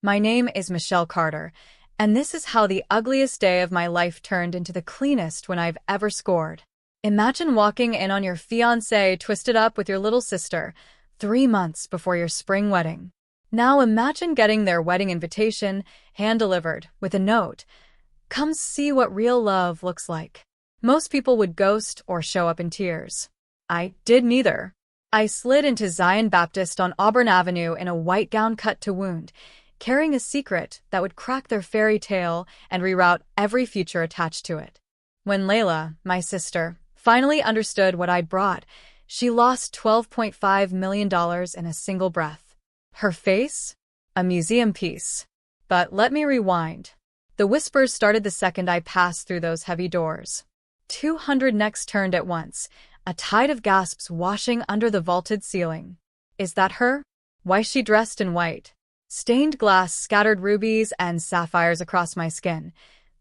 My name is Michelle Carter, and this is how the ugliest day of my life turned into the cleanest one I've ever scored. Imagine walking in on your fiancé twisted up with your little sister, 3 months before your spring wedding. Now imagine getting their wedding invitation, hand-delivered, with a note. Come see what real love looks like. Most people would ghost or show up in tears. I did neither. I slid into Zion Baptist on Auburn Avenue in a white gown cut to wound, carrying a secret that would crack their fairy tale and reroute every future attached to it. When Layla, my sister, finally understood what I'd brought, she lost $12.5 million in a single breath. Her face? A museum piece. But let me rewind. The whispers started the second I passed through those heavy doors. 200 necks turned at once, a tide of gasps washing under the vaulted ceiling. Is that her? Why's she dressed in white? Stained glass scattered rubies and sapphires across my skin.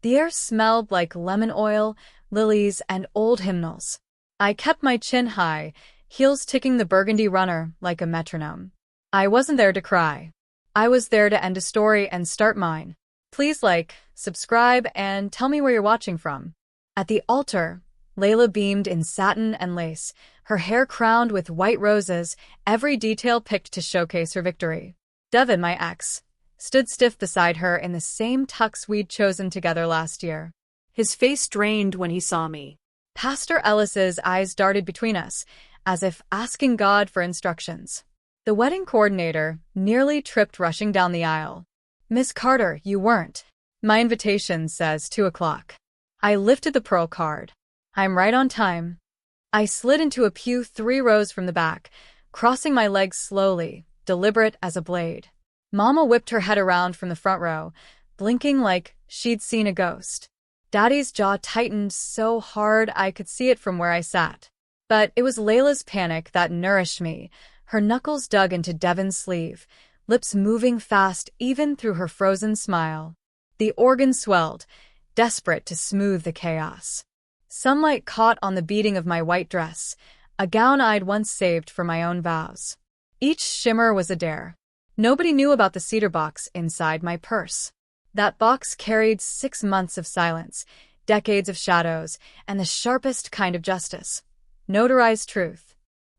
The air smelled like lemon oil, lilies, and old hymnals. I kept my chin high, heels ticking the burgundy runner like a metronome. I wasn't there to cry. I was there to end a story and start mine. Please like, subscribe, and tell me where you're watching from. At the altar, Layla beamed in satin and lace, her hair crowned with white roses, every detail picked to showcase her victory. Devin, my ex, stood stiff beside her in the same tux we'd chosen together last year. His face drained when he saw me. Pastor Ellis's eyes darted between us, as if asking God for instructions. The wedding coordinator nearly tripped rushing down the aisle. Miss Carter, you weren't. My invitation says 2 o'clock. I lifted the pearl card. I'm right on time. I slid into a pew 3 rows from the back, crossing my legs slowly, deliberate as a blade. Mama whipped her head around from the front row, blinking like she'd seen a ghost. Daddy's jaw tightened so hard I could see it from where I sat. But it was Layla's panic that nourished me, her knuckles dug into Devin's sleeve, lips moving fast even through her frozen smile. The organ swelled, desperate to smooth the chaos. Sunlight caught on the beading of my white dress, a gown I'd once saved for my own vows. Each shimmer was a dare. Nobody knew about the cedar box inside my purse. That box carried 6 months of silence, decades of shadows, and the sharpest kind of justice. Notarized truth.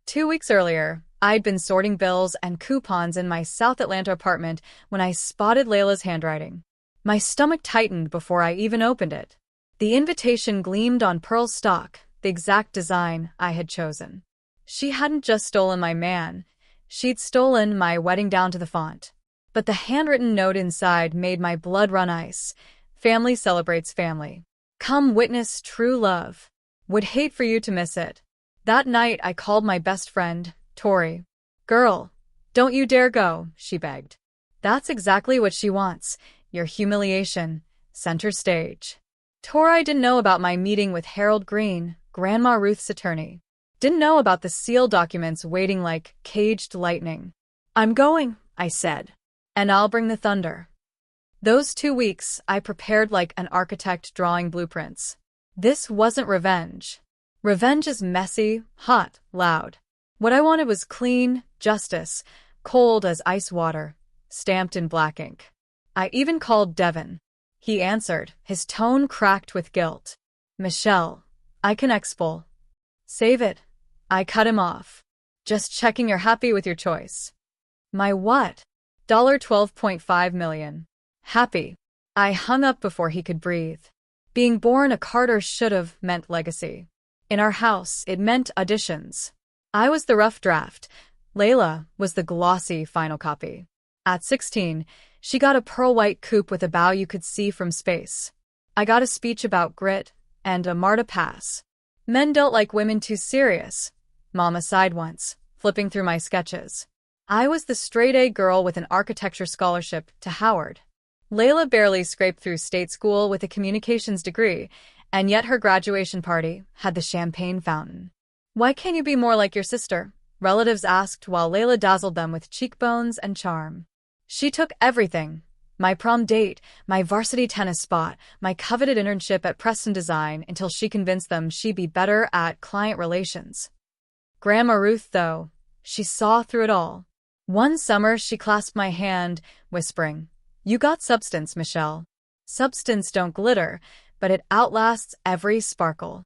2 weeks earlier, I'd been sorting bills and coupons in my South Atlanta apartment when I spotted Layla's handwriting. My stomach tightened before I even opened it. The invitation gleamed on pearl stock, the exact design I had chosen. She hadn't just stolen my man, she'd stolen my wedding down to the font. But the handwritten note inside made my blood run ice. Family celebrates family. Come witness true love. Would hate for you to miss it. That night I called my best friend, Tori. Girl, don't you dare go, she begged. That's exactly what she wants, your humiliation, center stage. Tori didn't know about my meeting with Harold Green, Grandma Ruth's attorney. Didn't know about the sealed documents waiting like caged lightning. I'm going, I said. And I'll bring the thunder. Those 2 weeks, I prepared like an architect drawing blueprints. This wasn't revenge. Revenge is messy, hot, loud. What I wanted was clean, justice, cold as ice water, stamped in black ink. I even called Devin. He answered, his tone cracked with guilt. Michelle, I can expel. Save it. I cut him off. Just checking you're happy with your choice. My what? $12.5 million. Happy. I hung up before he could breathe. Being born a Carter should've meant legacy. In our house, it meant auditions. I was the rough draft. Layla was the glossy final copy. At 16, she got a pearl-white coupe with a bow you could see from space. I got a speech about grit and a MARTA pass. Men don't like women too serious. Mama sighed once, flipping through my sketches. I was the straight-A girl with an architecture scholarship to Howard. Layla barely scraped through state school with a communications degree, and yet her graduation party had the champagne fountain. Why can't you be more like your sister? Relatives asked while Layla dazzled them with cheekbones and charm. She took everything. My prom date, my varsity tennis spot, my coveted internship at Preston Design until she convinced them she'd be better at client relations. Grandma Ruth, though, she saw through it all. One summer she clasped my hand, whispering, You got substance, Michelle. Substance don't glitter, but it outlasts every sparkle.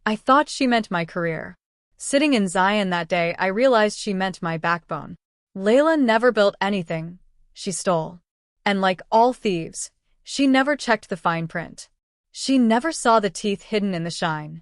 I thought she meant my career. Sitting in Zion that day, I realized she meant my backbone. Layla never built anything. She stole. And like all thieves, she never checked the fine print. She never saw the teeth hidden in the shine.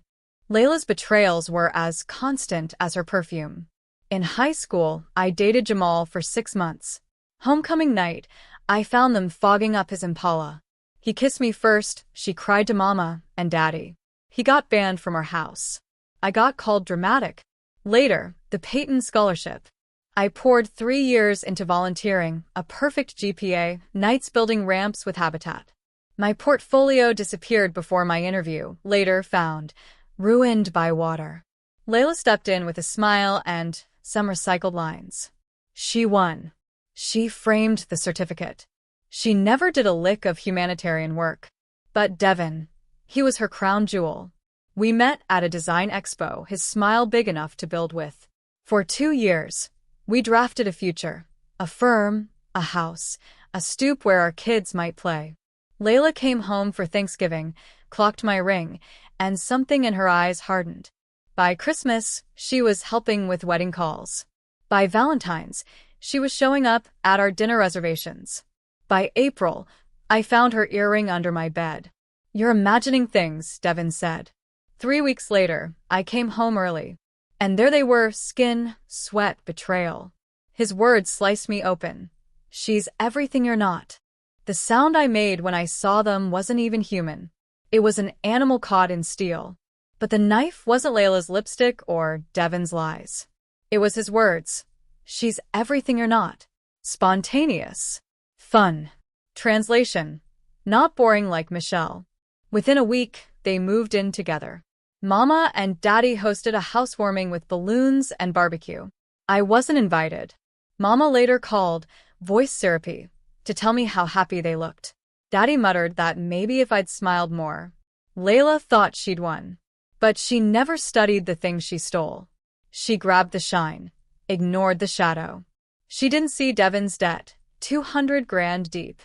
Layla's betrayals were as constant as her perfume. In high school, I dated Jamal for 6 months. Homecoming night, I found them fogging up his Impala. He kissed me first, she cried to Mama and Daddy. He got banned from our house. I got called dramatic. Later, the Peyton Scholarship. I poured 3 years into volunteering, a perfect GPA, nights building ramps with Habitat. My portfolio disappeared before my interview, later found, ruined by water. Layla stepped in with a smile and some recycled lines. She won. She framed the certificate. She never did a lick of humanitarian work. But Devin, he was her crown jewel. We met at a design expo, his smile big enough to build with. For 2 years, we drafted a future, a firm, a house, a stoop where our kids might play. Layla came home for Thanksgiving, clocked my ring, and something in her eyes hardened. By Christmas, she was helping with wedding calls. By Valentine's, she was showing up at our dinner reservations. By April, I found her earring under my bed. You're imagining things, Devin said. 3 weeks later, I came home early. And there they were, skin, sweat, betrayal. His words sliced me open. She's everything you're not. The sound I made when I saw them wasn't even human. It was an animal caught in steel. But the knife wasn't Layla's lipstick or Devin's lies. It was his words. She's everything you're not. Spontaneous. Fun. Translation. Not boring like Michelle. Within a week, they moved in together. Mama and Daddy hosted a housewarming with balloons and barbecue. I wasn't invited. Mama later called, voice syrupy, to tell me how happy they looked. Daddy muttered that maybe if I'd smiled more. Layla thought she'd won. But she never studied the things she stole. She grabbed the shine, ignored the shadow. She didn't see Devin's debt, 200 grand deep.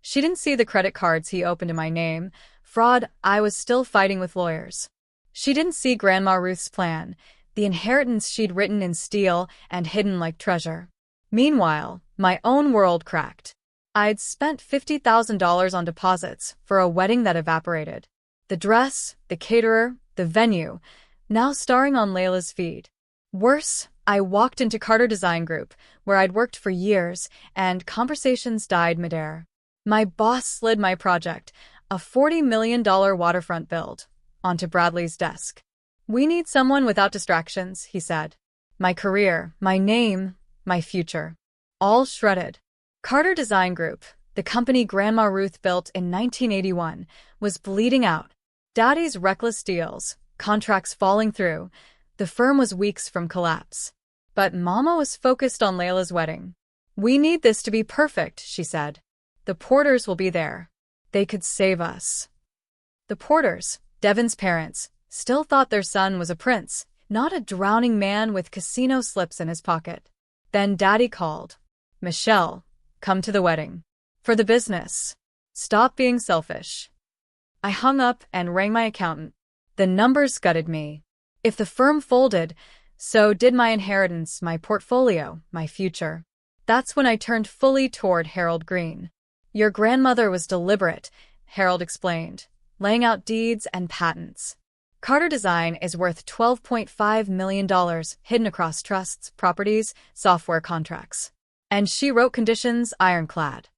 She didn't see the credit cards he opened in my name, fraud I was still fighting with lawyers. She didn't see Grandma Ruth's plan, the inheritance she'd written in steel and hidden like treasure. Meanwhile, my own world cracked. I'd spent $50,000 on deposits for a wedding that evaporated. The dress, the caterer, the venue, now starring on Layla's feed. Worse, I walked into Carter Design Group, where I'd worked for years, and conversations died midair. My boss slid my project, a $40 million waterfront build, onto Bradley's desk. We need someone without distractions, he said. My career, my name, my future. All shredded. Carter Design Group, the company Grandma Ruth built in 1981, was bleeding out. Daddy's reckless deals, contracts falling through. The firm was weeks from collapse. But Mama was focused on Layla's wedding. We need this to be perfect, she said. The Porters will be there. They could save us. The Porters, Devin's parents, still thought their son was a prince, not a drowning man with casino slips in his pocket. Then Daddy called. Michelle, come to the wedding. For the business. Stop being selfish. I hung up and rang my accountant. The numbers gutted me. If the firm folded, so did my inheritance, my portfolio, my future. That's when I turned fully toward Harold Green. Your grandmother was deliberate, Harold explained, laying out deeds and patents. Carter Design is worth $12.5 million, hidden across trusts, properties, software contracts. And she wrote conditions ironclad.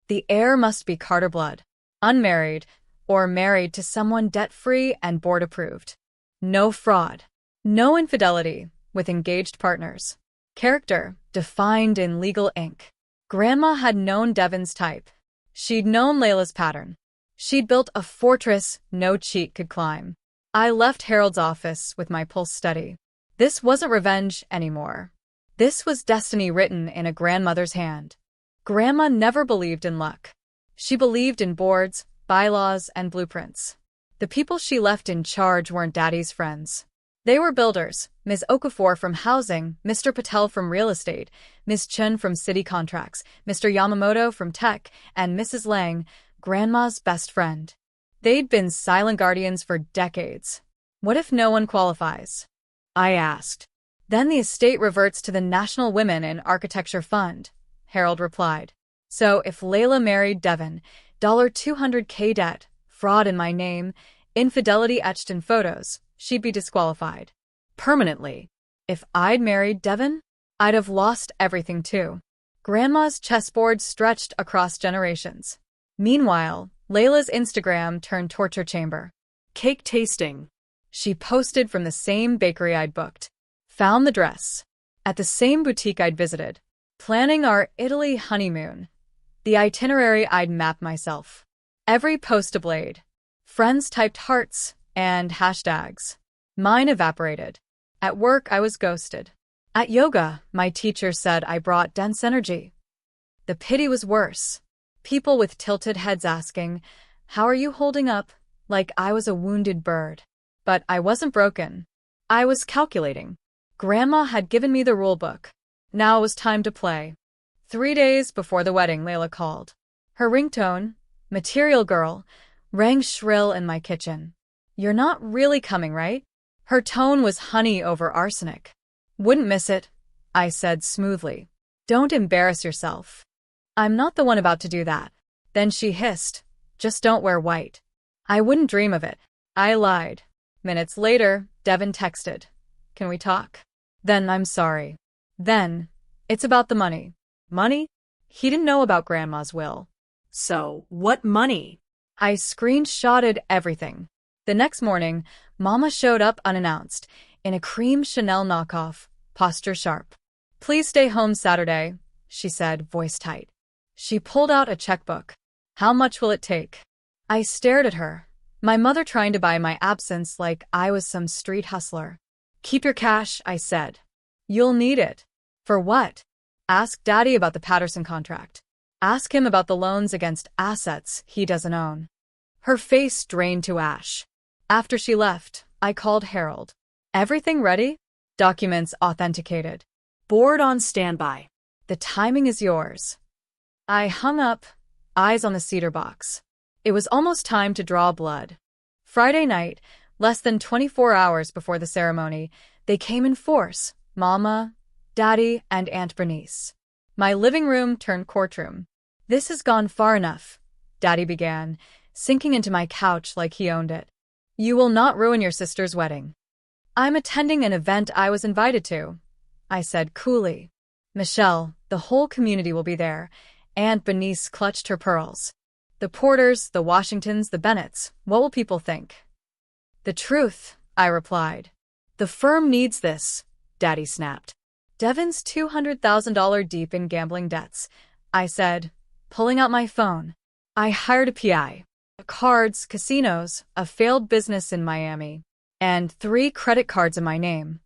The heir must be Carter blood, unmarried, or married to someone debt-free and board-approved. No fraud. No infidelity, with engaged partners. Character, defined in legal ink. Grandma had known Devin's type. She'd known Layla's pattern. She'd built a fortress no cheat could climb. I left Harold's office with my pulse steady. This wasn't revenge anymore. This was destiny written in a grandmother's hand. Grandma never believed in luck. She believed in boards, bylaws, and blueprints. The people she left in charge weren't Daddy's friends. They were builders, Ms. Okafor from housing, Mr. Patel from real estate, Ms. Chun from city contracts, Mr. Yamamoto from tech, and Mrs. Lang, Grandma's best friend. They'd been silent guardians for decades. What if no one qualifies? I asked. Then the estate reverts to the National Women in Architecture Fund, Harold replied. So if Layla married Devon, $200K debt, fraud in my name, infidelity etched in photos, she'd be disqualified. Permanently. If I'd married Devon, I'd have lost everything too. Grandma's chessboard stretched across generations. Meanwhile, Layla's Instagram turned torture chamber. Cake tasting. She posted from the same bakery I'd booked. Found the dress. At the same boutique I'd visited. Planning our Italy honeymoon. The itinerary I'd mapped myself. Every post ablaze. Friends typed hearts and hashtags. Mine evaporated. At work, I was ghosted. At yoga, my teacher said I brought dense energy. The pity was worse. People with tilted heads asking, "How are you holding up?" like I was a wounded bird. But I wasn't broken. I was calculating. Grandma had given me the rule book. Now it was time to play. 3 days before the wedding, Layla called. Her ringtone, Material Girl, rang shrill in my kitchen. You're not really coming, right? Her tone was honey over arsenic. Wouldn't miss it, I said smoothly. Don't embarrass yourself. I'm not the one about to do that. Then she hissed, just don't wear white. I wouldn't dream of it. I lied. Minutes later, Devon texted. Can we talk? Then I'm sorry. Then, it's about the money. Money? He didn't know about Grandma's will. So, what money? I screenshotted everything. The next morning, Mama showed up unannounced, in a cream Chanel knockoff, posture sharp. Please stay home Saturday, she said, voice tight. She pulled out a checkbook. How much will it take? I stared at her, my mother trying to buy my absence like I was some street hustler. Keep your cash, I said. You'll need it. For what? Ask Daddy about the Patterson contract. Ask him about the loans against assets he doesn't own. Her face drained to ash. After she left, I called Harold. Everything ready? Documents authenticated. Board on standby. The timing is yours. I hung up, eyes on the cedar box. It was almost time to draw blood. Friday night, less than 24 hours before the ceremony, they came in force, Mama, Daddy, and Aunt Bernice. My living room turned courtroom. This has gone far enough, Daddy began, sinking into my couch like he owned it. You will not ruin your sister's wedding. I'm attending an event I was invited to, I said coolly. Michelle, the whole community will be there. Aunt Bernice clutched her pearls. The Porters, the Washingtons, the Bennetts, what will people think? The truth, I replied. The firm needs this, Daddy snapped. Devon's $200,000 deep in gambling debts, I said, pulling out my phone. I hired a PI. Cards, casinos, a failed business in Miami, and 3 credit cards in my name.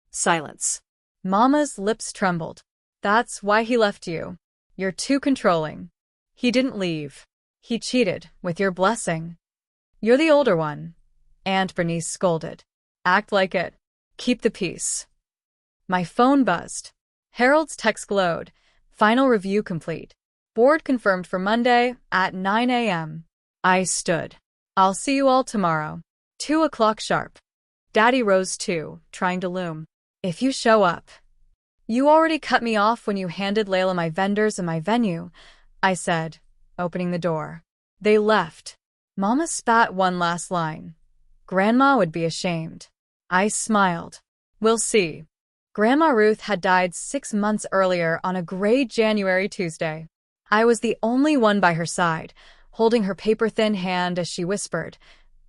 Silence. Mama's lips trembled. That's why he left you. You're too controlling. He didn't leave. He cheated, with your blessing. You're the older one, Aunt Bernice scolded. Act like it. Keep the peace. My phone buzzed. Harold's text glowed. Final review complete. Board confirmed for Monday at 9 a.m. I stood. I'll see you all tomorrow. 2 o'clock sharp. Daddy rose too, trying to loom. If you show up. You already cut me off when you handed Layla my vendors and my venue, I said, opening the door. They left. Mama spat one last line. Grandma would be ashamed. I smiled. We'll see. Grandma Ruth had died 6 months earlier on a gray January Tuesday. I was the only one by her side, holding her paper-thin hand as she whispered,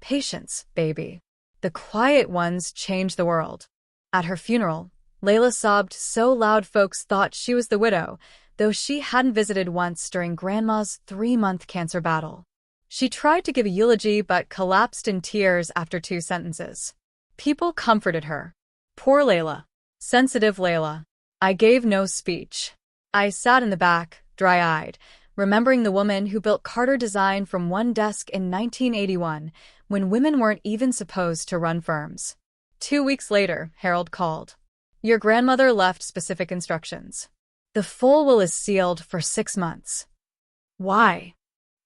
Patience, baby. The quiet ones change the world. At her funeral, Layla sobbed so loud folks thought she was the widow, though she hadn't visited once during Grandma's 3-month cancer battle. She tried to give a eulogy but collapsed in tears after 2 sentences. People comforted her. Poor Layla. Sensitive Layla. I gave no speech. I sat in the back, dry-eyed, remembering the woman who built Carter Design from one desk in 1981, when women weren't even supposed to run firms. 2 weeks later, Harold called. Your grandmother left specific instructions. The full will is sealed for 6 months. Why?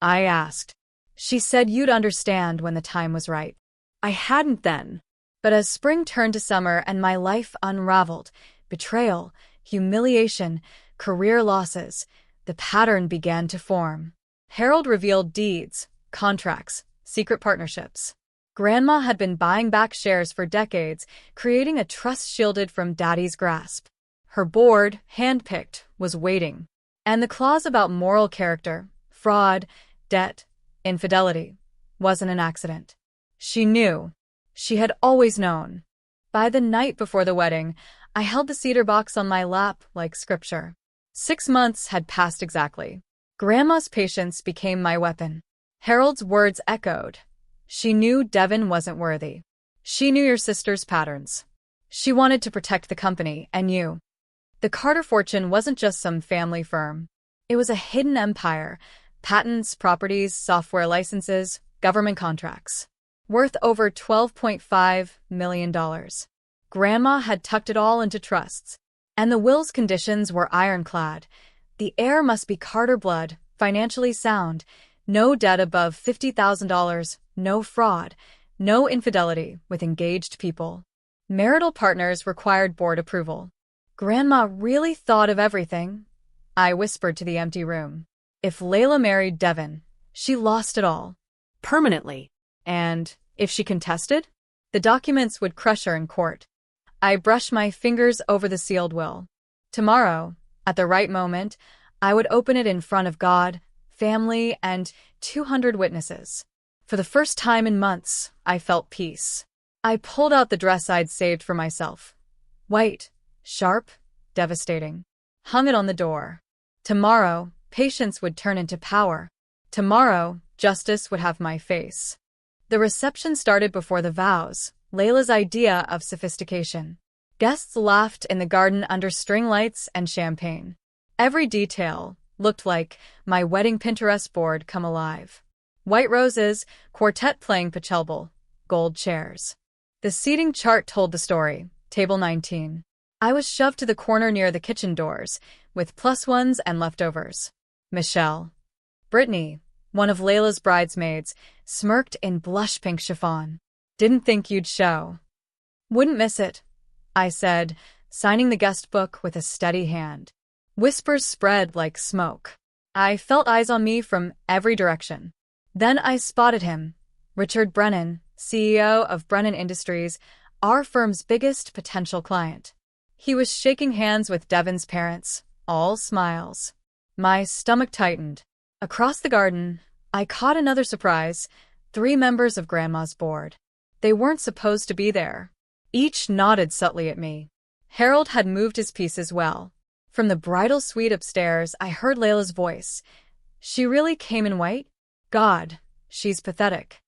I asked. She said you'd understand when the time was right. I hadn't then. But as spring turned to summer and my life unraveled, betrayal, humiliation, career losses, the pattern began to form. Harold revealed deeds, contracts, secret partnerships. Grandma had been buying back shares for decades, creating a trust shielded from Daddy's grasp. Her board, handpicked, was waiting. And the clause about moral character, fraud, debt, infidelity, wasn't an accident. She knew. She had always known. By the night before the wedding, I held the cedar box on my lap like scripture. 6 months had passed exactly. Grandma's patience became my weapon. Harold's words echoed. She knew Devin wasn't worthy. She knew your sister's patterns. She wanted to protect the company and you. The Carter fortune wasn't just some family firm. It was a hidden empire. Patents, properties, software licenses, government contracts. Worth over $12.5 million. Grandma had tucked it all into trusts. And the will's conditions were ironclad. The heir must be Carter blood, financially sound, no debt above $50,000, no fraud, no infidelity with engaged people. Marital partners required board approval. Grandma really thought of everything. I whispered to the empty room. If Layla married Devin, she lost it all. Permanently. And if she contested, the documents would crush her in court. I brushed my fingers over the sealed will. Tomorrow, at the right moment, I would open it in front of God, family, and 200 witnesses. For the first time in months, I felt peace. I pulled out the dress I'd saved for myself. White, sharp, devastating. Hung it on the door. Tomorrow, patience would turn into power. Tomorrow, justice would have my face. The reception started before the vows, Layla's idea of sophistication. Guests laughed in the garden under string lights and champagne. Every detail looked like my wedding Pinterest board come alive. White roses, quartet playing pachelbel, gold chairs. The seating chart told the story, table 19. I was shoved to the corner near the kitchen doors, with +1s and leftovers. Michelle. Brittany, one of Layla's bridesmaids, smirked in blush-pink chiffon. Didn't think you'd show. Wouldn't miss it, I said, signing the guest book with a steady hand. Whispers spread like smoke. I felt eyes on me from every direction. Then I spotted him, Richard Brennan, CEO of Brennan Industries, our firm's biggest potential client. He was shaking hands with Devin's parents, all smiles. My stomach tightened. Across the garden, I caught another surprise, 3 members of Grandma's board. They weren't supposed to be there. Each nodded subtly at me. Harold had moved his pieces well. From the bridal suite upstairs, I heard Layla's voice. She really came in white? God, she's pathetic.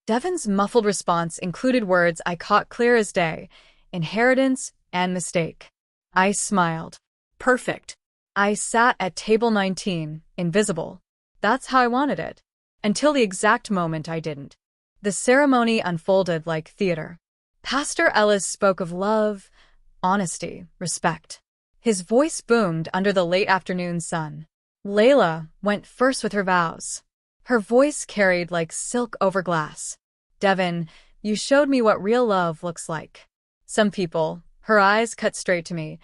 Devin's muffled response included words I caught clear as day, inheritance and mistake. I smiled. Perfect. I sat at table 19, invisible. That's how I wanted it. Until the exact moment I didn't. The ceremony unfolded like theater. Pastor Ellis spoke of love, honesty, respect. His voice boomed under the late afternoon sun. Layla went first with her vows. Her voice carried like silk over glass. Devin, you showed me what real love looks like. Some people, her eyes cut straight to me,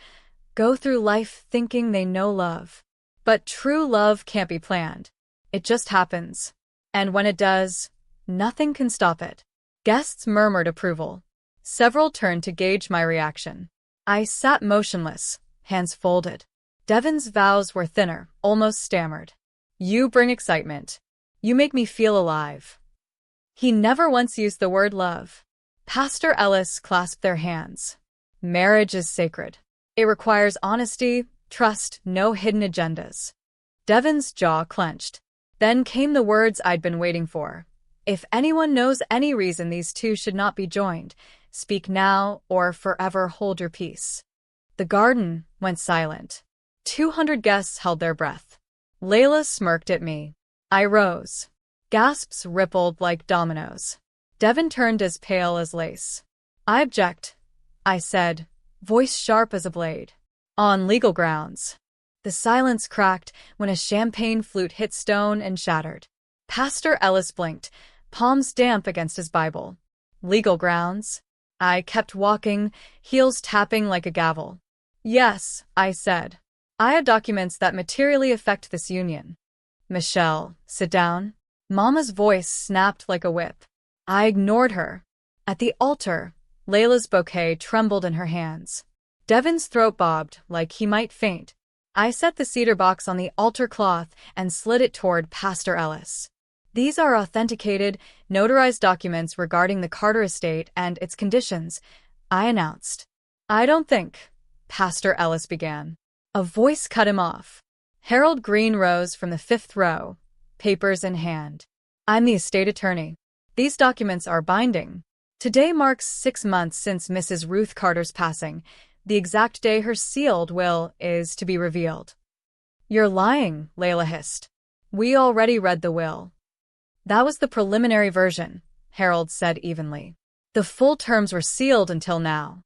go through life thinking they know love. But true love can't be planned. It just happens. And when it does, nothing can stop it. Guests murmured approval. Several turned to gauge my reaction. I sat motionless, hands folded. Devin's vows were thinner, almost stammered. You bring excitement. You make me feel alive. He never once used the word love. Pastor Ellis clasped their hands. Marriage is sacred. It requires honesty, trust, no hidden agendas. Devin's jaw clenched. Then came the words I'd been waiting for. If anyone knows any reason these two should not be joined, speak now or forever hold your peace. The garden went silent. 200 guests held their breath. Layla smirked at me. I rose. Gasps rippled like dominoes. Devin turned as pale as lace. I object, I said, voice sharp as a blade. On legal grounds. The silence cracked when a champagne flute hit stone and shattered. Pastor Ellis blinked, palms damp against his Bible. Legal grounds? I kept walking, heels tapping like a gavel. Yes, I said. I have documents that materially affect this union. Michelle, sit down. Mama's voice snapped like a whip. I ignored her. At the altar, Layla's bouquet trembled in her hands. Devin's throat bobbed like he might faint. I set the cedar box on the altar cloth and slid it toward Pastor Ellis. These are authenticated, notarized documents regarding the Carter estate and its conditions, I announced. I don't think, Pastor Ellis began. A voice cut him off. Harold Green rose from the fifth row, papers in hand. I'm the estate attorney. These documents are binding. Today marks 6 months since Mrs. Ruth Carter's passing. The exact day her sealed will is to be revealed. You're lying, Layla hissed. We already read the will. That was the preliminary version, Harold said evenly. The full terms were sealed until now.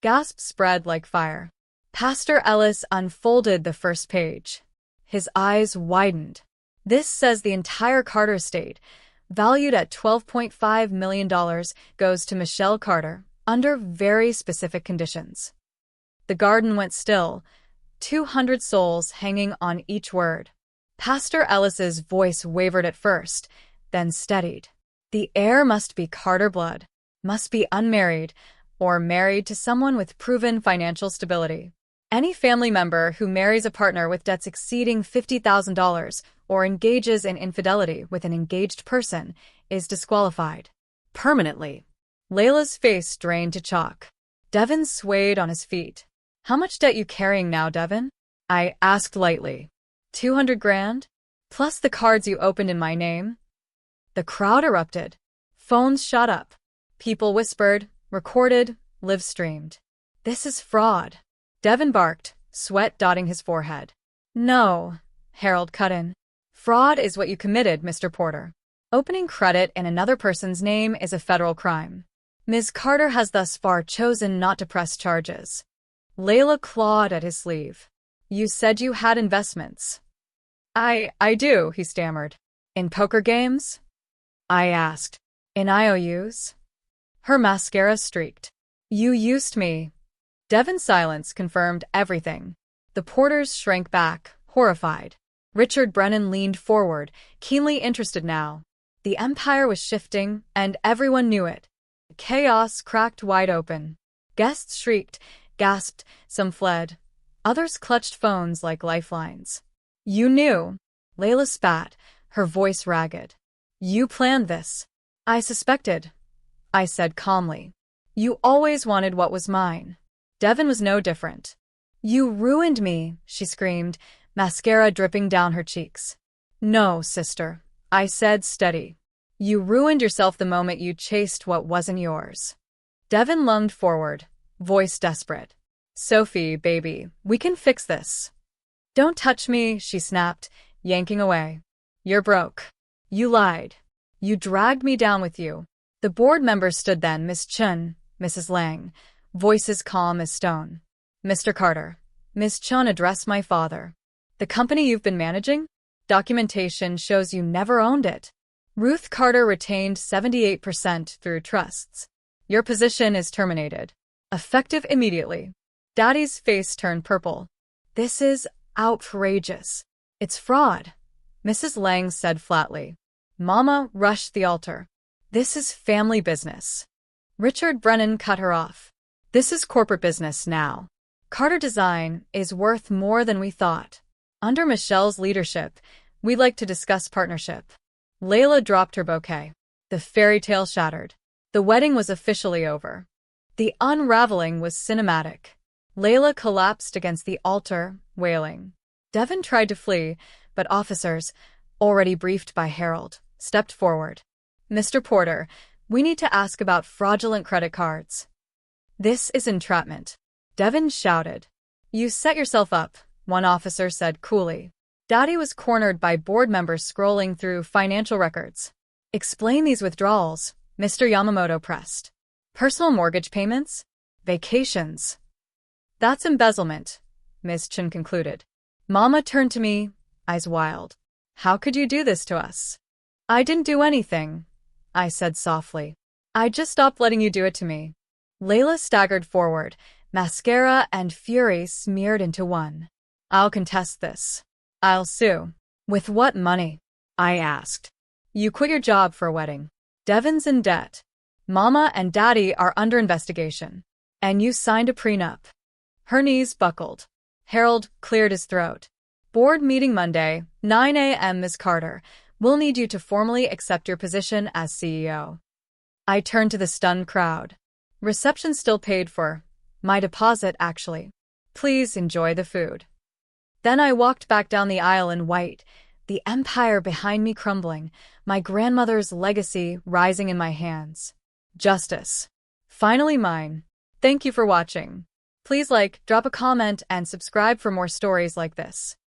Gasps spread like fire. Pastor Ellis unfolded the first page. His eyes widened. This says the entire Carter estate, valued at $12.5 million, goes to Michelle Carter, under very specific conditions. The garden went still, 200 souls hanging on each word. Pastor Ellis's voice wavered at first, then steadied. The heir must be Carter blood, must be unmarried, or married to someone with proven financial stability. Any family member who marries a partner with debts exceeding $50,000 or engages in infidelity with an engaged person is disqualified. Permanently. Layla's face drained to chalk. Devin swayed on his feet. How much debt you carrying now, Devin? I asked lightly. 200 grand? Plus the cards you opened in my name? The crowd erupted. Phones shot up. People whispered, recorded, live-streamed. This is fraud. Devin barked, sweat dotting his forehead. No, Harold cut in. Fraud is what you committed, Mr. Porter. Opening credit in another person's name is a federal crime. Ms. Carter has thus far chosen not to press charges. Layla clawed at his sleeve. You said you had investments. I do, he stammered. In poker games? I asked. In IOUs? Her mascara streaked. You used me. Devin's silence confirmed everything. The Porters shrank back, horrified. Richard Brennan leaned forward, keenly interested now. The empire was shifting, and everyone knew it. Chaos cracked wide open. Guests shrieked, gasped, some fled. Others clutched phones like lifelines. You knew. Layla spat, her voice ragged. You planned this. I suspected, I said calmly. You always wanted what was mine. Devin was no different. You ruined me, she screamed, mascara dripping down her cheeks. No, sister, I said steady. You ruined yourself the moment you chased what wasn't yours. Devin lunged forward, voice desperate. Sophie, baby, we can fix this. Don't touch me, she snapped, yanking away. You're broke. You lied. You dragged me down with you. The board members stood then, Miss Chun, Mrs. Lang, voices calm as stone. Mr. Carter, Miss Chun addressed my father. The company you've been managing? Documentation shows you never owned it. Ruth Carter retained 78% through trusts. Your position is terminated. Effective immediately. Daddy's face turned purple. This is outrageous. It's fraud, Mrs. Lang said flatly. Mama rushed the altar. This is family business. Richard Brennan cut her off. This is corporate business now. Carter Design is worth more than we thought. Under Michelle's leadership, we'd like to discuss partnership. Layla dropped her bouquet. The fairy tale shattered. The wedding was officially over. The unraveling was cinematic. Layla collapsed against the altar, wailing. Devin tried to flee, but officers, already briefed by Harold, stepped forward. Mr. Porter, we need to ask about fraudulent credit cards. This is entrapment. Devin shouted. You set yourself up, one officer said coolly. Daddy was cornered by board members scrolling through financial records. Explain these withdrawals, Mr. Yamamoto pressed. Personal mortgage payments? Vacations. That's embezzlement, Miss Chen concluded. Mama turned to me, eyes wild. How could you do this to us? I didn't do anything, I said softly. I just stopped letting you do it to me. Layla staggered forward, mascara and fury smeared into one. I'll contest this. I'll sue. With what money? I asked. You quit your job for a wedding. Devon's in debt. Mama and Daddy are under investigation. And you signed a prenup. Her knees buckled. Harold cleared his throat. Board meeting Monday, 9 a.m. Ms. Carter. We'll need you to formally accept your position as CEO. I turned to the stunned crowd. Reception still paid for. My deposit, actually. Please enjoy the food. Then I walked back down the aisle in white, the empire behind me crumbling, my grandmother's legacy rising in my hands. Justice. Finally mine. Thank you for watching. Please like, drop a comment, and subscribe for more stories like this.